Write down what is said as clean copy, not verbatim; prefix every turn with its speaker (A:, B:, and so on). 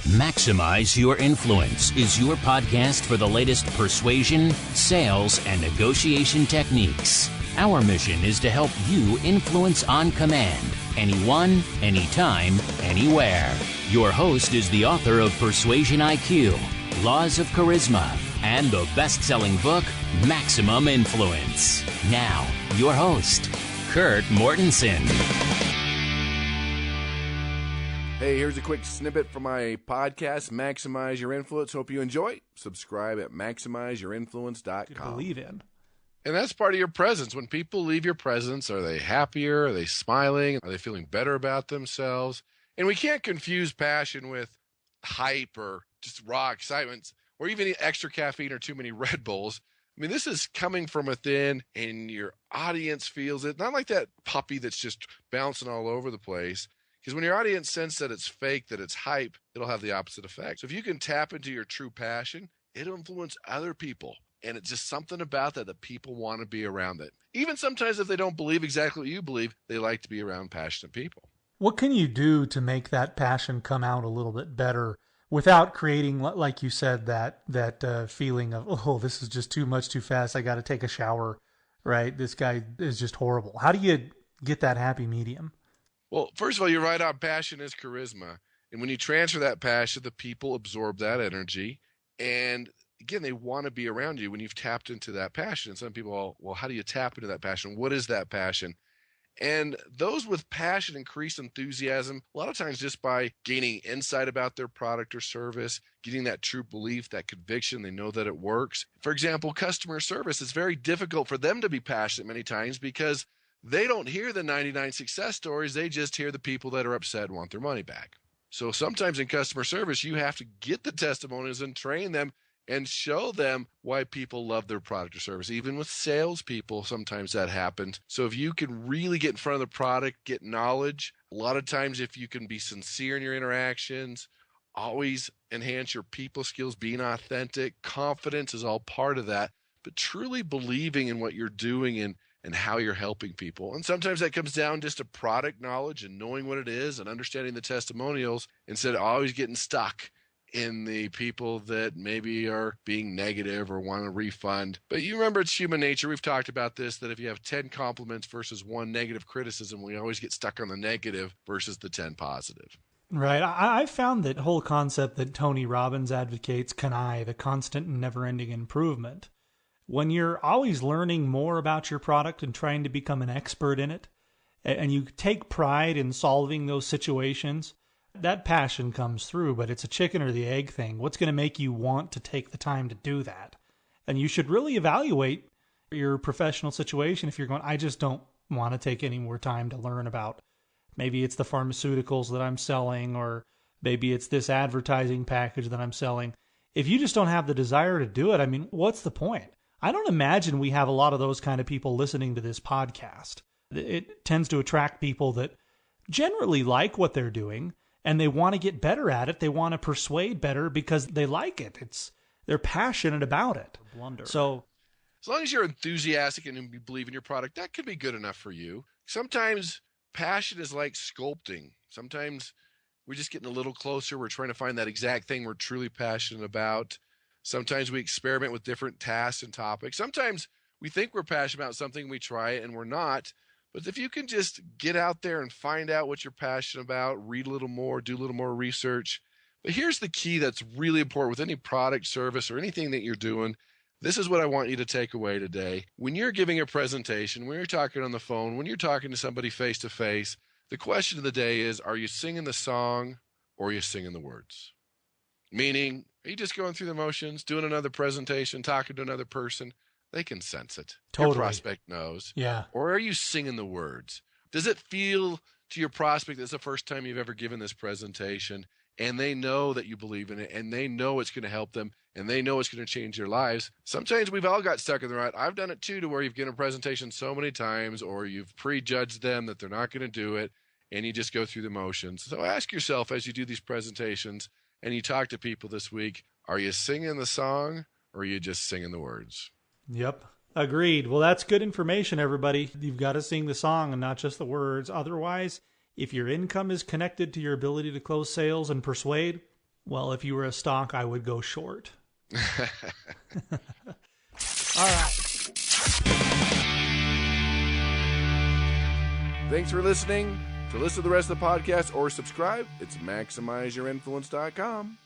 A: Maximize Your Influence is your podcast for the latest persuasion, sales, and negotiation techniques. Our mission is to help you influence on command, anyone, anytime, anywhere. Your host is the author of Persuasion IQ, Laws of Charisma, and the best-selling book, Maximum Influence. Now, your host, Kurt Mortensen.
B: Hey, here's a quick snippet from my podcast, Maximize Your Influence. Hope you enjoy. Subscribe at MaximizeYourInfluence.com.
C: Believe in.
D: And that's part of your presence. When people leave your presence, are they happier? Are they smiling? Are they feeling better about themselves? And we can't confuse passion with hype or just raw excitement or even extra caffeine or too many Red Bulls. I mean, this is coming from within and your audience feels it. Not like that puppy that's just bouncing all over the place. Because when your audience senses that it's fake, that it's hype, it'll have the opposite effect. So if you can tap into your true passion, it'll influence other people. And it's just something about that people want to be around it. Even sometimes if they don't believe exactly what you believe, they like to be around passionate people.
C: What can you do to make that passion come out a little bit better without creating, like you said, that feeling of, oh, this is just too much too fast. I got to take a shower, right? This guy is just horrible. How do you get that happy medium?
D: Well, first of all, you're right on. Passion is charisma. And when you transfer that passion, the people absorb that energy. And again, they want to be around you when you've tapped into that passion. And some people, well, how do you tap into that passion? What is that passion? And those with passion increase enthusiasm, a lot of times just by gaining insight about their product or service, getting that true belief, that conviction, they know that it works. For example, customer service, it's very difficult for them to be passionate many times because they don't hear the 99 success stories. They just hear the people that are upset and want their money back. So sometimes in customer service, you have to get the testimonials and train them and show them why people love their product or service. Even with salespeople, sometimes that happens. So if you can really get in front of the product, get knowledge, a lot of times if you can be sincere in your interactions, always enhance your people skills, being authentic, confidence is all part of that, but truly believing in what you're doing and how you're helping people. And sometimes that comes down just to product knowledge and knowing what it is and understanding the testimonials instead of always getting stuck in the people that maybe are being negative or want a refund. But you remember, it's human nature. We've talked about this, that if you have 10 compliments versus 1 negative criticism, we always get stuck on the negative versus the 10 positive.
C: Right. I found that whole concept that Tony Robbins advocates, CANI, the constant and never-ending improvement. When you're always learning more about your product and trying to become an expert in it, and you take pride in solving those situations, that passion comes through, but it's a chicken or the egg thing. What's going to make you want to take the time to do that? And you should really evaluate your professional situation if you're going, I just don't want to take any more time to learn about, maybe it's the pharmaceuticals that I'm selling, or maybe it's this advertising package that I'm selling. If you just don't have the desire to do it, I mean, what's the point? I don't imagine we have a lot of those kind of people listening to this podcast. It tends to attract people that generally like what they're doing and they want to get better at it. They want to persuade better because they like it. They're passionate about it. So
D: as long as you're enthusiastic and you believe in your product, that could be good enough for you. Sometimes passion is like sculpting. Sometimes we're just getting a little closer. We're trying to find that exact thing we're truly passionate about. Sometimes we experiment with different tasks and topics. Sometimes we think we're passionate about something, we try it, and we're not. But if you can just get out there and find out what you're passionate about, read a little more, do a little more research. But here's the key that's really important with any product, service, or anything that you're doing. This is what I want you to take away today. When you're giving a presentation, when you're talking on the phone, when you're talking to somebody face-to-face, the question of the day is, are you singing the song or are you singing the words? Meaning, are you just going through the motions, doing another presentation, talking to another person? They can sense it.
C: Totally.
D: Your prospect knows.
C: Yeah.
D: Or are you singing the words? Does it feel to your prospect that it's the first time you've ever given this presentation, and they know that you believe in it, and they know it's going to help them, and they know it's going to change their lives? Sometimes we've all got stuck in the rut. I've done it too, to where you've given a presentation so many times, or you've prejudged them that they're not going to do it, and you just go through the motions. So ask yourself as you do these presentations, and you talk to people this week, are you singing the song or are you just singing the words?
C: Yep. Agreed. Well, that's good information, everybody. You've got to sing the song and not just the words. Otherwise, if your income is connected to your ability to close sales and persuade, Well, if you were a stock, I would go short. All right.
B: Thanks for listening. To listen to the rest of the podcast or subscribe, it's MaximizeYourInfluence.com.